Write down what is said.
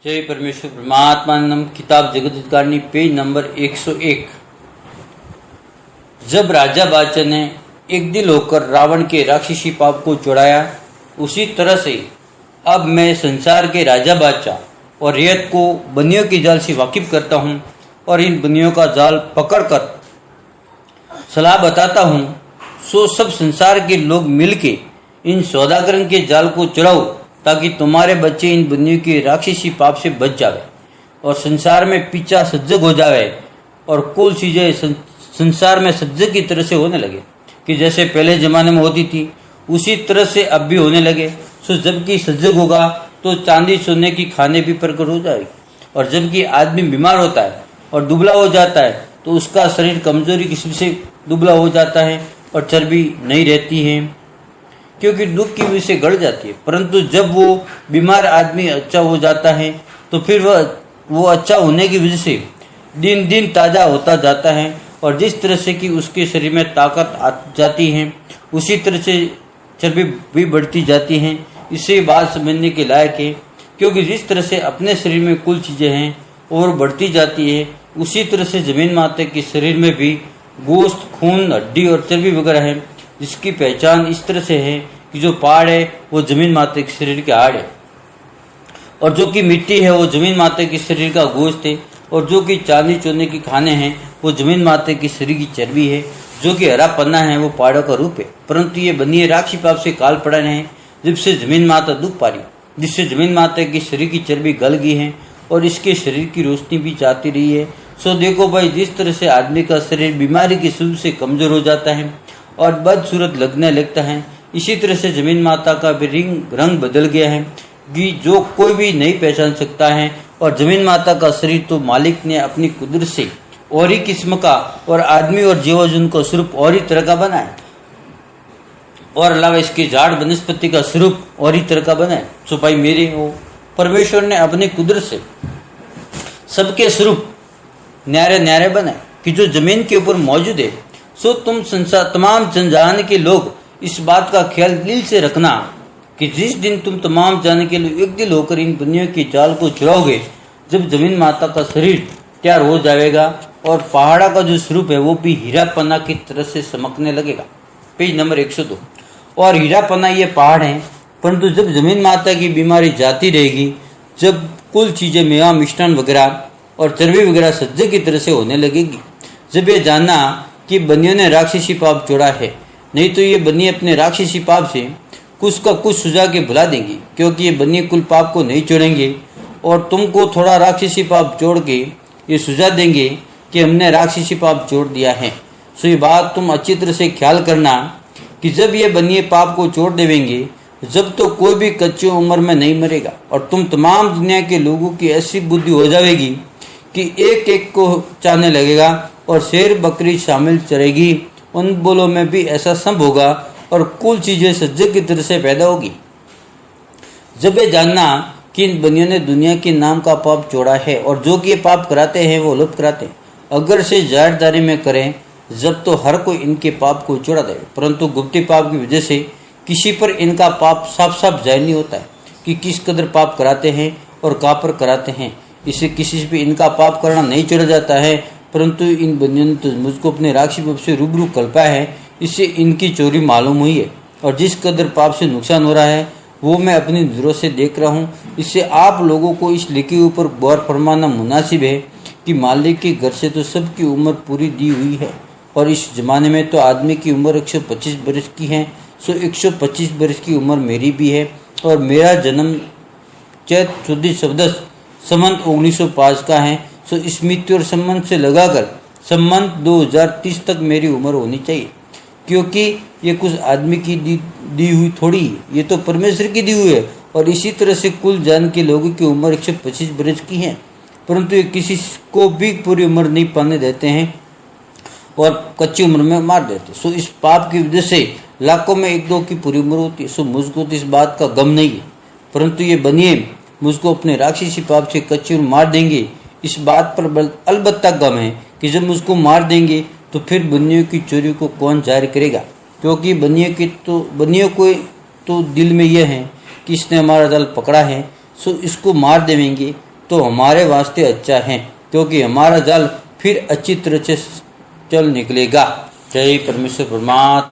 जय परमेश्वर परमात्मानंद। किताब जगत हितकारिणी पेज नंबर 101। जब राजा बादशाह ने एक दिल होकर रावण के राक्षसी पाप को छुड़ाया, उसी तरह से अब मैं संसार के राजा बादशाह और रेत को बनियों के जाल से वाकिफ करता हूँ और इन बनियों का जाल पकड़कर सलाह बताता हूँ। सो सब संसार के लोग मिलके इन सौदागरों के जाल को चढ़ाओ, ताकि तुम्हारे बच्चे इन बनियों के राक्षसी पाप से बच जावे और संसार में पीछा सजग हो जावे और कुल चीजें संसार में सजग की तरह से होने लगे कि जैसे पहले जमाने में होती थी, उसी तरह से अब भी होने लगे। सो जबकि सजग होगा तो चांदी सोने की खाने भी प्रकट हो जाएगी, और जबकि आदमी बीमार होता है और दुबला हो जाता है तो उसका शरीर कमजोरी किस्म से दुबला हो जाता है और चर्बी नहीं रहती है, क्योंकि दुख की वजह से गड़ जाती है। परंतु जब वो बीमार आदमी अच्छा हो जाता है तो फिर वो अच्छा होने की वजह से दिन दिन ताज़ा होता जाता है, और जिस तरह से कि उसके शरीर में ताकत आ जाती है, उसी तरह से चर्बी भी बढ़ती जाती हैं। इससे बात समझने के लायक है, क्योंकि जिस तरह से अपने शरीर में कुल चीज़ें हैं और बढ़ती जाती है, उसी तरह से जमीन माता के शरीर में भी गोश्त, खून, हड्डी और चर्बी वगैरह है, जिसकी पहचान इस तरह से है कि जो पहाड़ है वो जमीन माता के शरीर के हाड़ है, और जो कि मिट्टी है वो जमीन माता के शरीर का गोश्त है, और जो कि चांदी चोने की खाने हैं वो जमीन माता के शरीर की चर्बी है, जो कि हरा पन्ना है वो पहाड़ों का रूप है। परंतु ये बनिए राक्षसी पाप से काल पड़ा है, जिससे जमीन माता दुख पा रही, जिससे जमीन माता की शरीर की चर्बी गल गई है और इसके शरीर की रोशनी भी जाती रही है। सो देखो भाई, जिस तरह से आदमी का शरीर बीमारी की शुरू से कमजोर हो जाता है और बदसूरत लगने लगता है, इसी तरह से जमीन माता का भी रंग बदल गया है कि जो कोई भी नहीं पहचान सकता है। और जमीन माता का शरीर तो मालिक ने अपनी कुदरत से और ही किस्म का और आदमी और जीव जंतु का स्वरूप और ही तरह का बनाया, और अलावा इसके झाड़ वनस्पति का स्वरूप और ही तरह का बनाया। सो भाई मेरे वो परमेश्वर ने अपनी कुदरत से सबके स्वरूप न्यारे न्यारे बनाए कि जो जमीन के ऊपर मौजूद है। सो तुम संसार तमाम जनजान के लोग इस बात का ख्याल दिल से रखना कि जिस दिन तुम तमाम जाने के लिए एक दिल होकर इन बनियों के जाल को चुराओगे, जब जमीन माता का शरीर तैयार हो जाएगा और पहाड़ा का जो स्वरूप है वो भी हीरा पन्ना की तरह से चमकने लगेगा। Page number 102। और हीरा पन्ना ये पहाड़ है, परंतु जब जमीन माता की बीमारी जाती रहेगी, जब कुल चीजें मेवा मिष्ठान वगैरह और चर्बी वगैरह सज्जे की तरह से होने लगेगी, जब ये जानना कि बनियों ने राक्षसी पाप जोड़ा है, नहीं तो ये बनिए अपने राक्षसी पाप से कुछ का कुछ सुझा के भुला देंगी, क्योंकि ये बनिए कुल पाप को नहीं छोड़ेंगे और तुमको थोड़ा राक्षसी पाप जोड़ के ये सुझा देंगे कि हमने राक्षसी पाप जोड़ दिया है। सो ये बात तुम अच्छी तरह से ख्याल करना कि जब ये बनिए पाप को छोड़ देवेंगे, जब तो कोई भी कच्ची उम्र में नहीं मरेगा, और तुम तमाम दुनिया के लोगों की ऐसी बुद्धि हो जाएगी कि एक एक को चाहने लगेगा और शेर बकरी शामिल चलेगी, उन बोलों में भी ऐसा संभव होगा और कुल चीजें सज्जन की तरह से पैदा होगी। जब ये जानना कि इन बनियों ने दुनिया के नाम का पाप जोड़ा है, और जो कि ये पाप कराते हैं वो लुप्त कराते हैं, अगर से जाहिरदारी में करें जब तो हर कोई इनके पाप को जोड़ा दे, परंतु गुप्ती पाप की वजह से किसी पर इनका पाप साफ साफ जाहिर नहीं होता है कि किस कदर पाप कराते हैं और कहाँ पर कराते हैं। इससे किसी से भी इनका पाप करना नहीं छोड़ा जाता है, परंतु इन बंदियों ने तो मुझको अपने राक्षसी पाप से रूबरू कल्पा है, इससे इनकी चोरी मालूम हुई है, और जिस कदर पाप से नुकसान हो रहा है वो मैं अपनी नजरों से देख रहा हूँ। इससे आप लोगों को इस लिखे ऊपर गौर फरमाना मुनासिब है कि मालिक के घर से तो सबकी उम्र पूरी दी हुई है, और इस जमाने में तो आदमी की उम्र 125 बरस की है। सो 125 बरस की उम्र मेरी भी है, और मेरा जन्म चैत 14 संवत 1905 का है। सो इस मृत्यु और संबंध से लगाकर संबंध 2030 तक मेरी उम्र होनी चाहिए, क्योंकि ये कुछ आदमी की दी हुई थोड़ी है, ये तो परमेश्वर की दी हुई है। और इसी तरह से कुल जान के लोगों की उम्र 125 बरस की है, परंतु ये किसी को भी पूरी उम्र नहीं पाने देते हैं और कच्ची उम्र में मार देते। सो इस पाप की वजह से लाखों में एक दो की पूरी उम्र होती है। सो मुझको तो इस बात का गम नहीं है, परंतु ये बनिए मुझको अपने राक्षसी पाप से कच्ची उम्र मार देंगे, इस बात पर अलबत्ता गम है कि जब मुझको मार देंगे तो फिर बनियों की चोरी को कौन जारी करेगा, क्योंकि बनियों को तो दिल में यह है कि इसने हमारा दल पकड़ा है, सो इसको मार देवेंगे। तो हमारे वास्ते अच्छा है, क्योंकि हमारा जाल फिर अच्छी तरह से चल निकलेगा। जय परमेश्वर परमात्मा।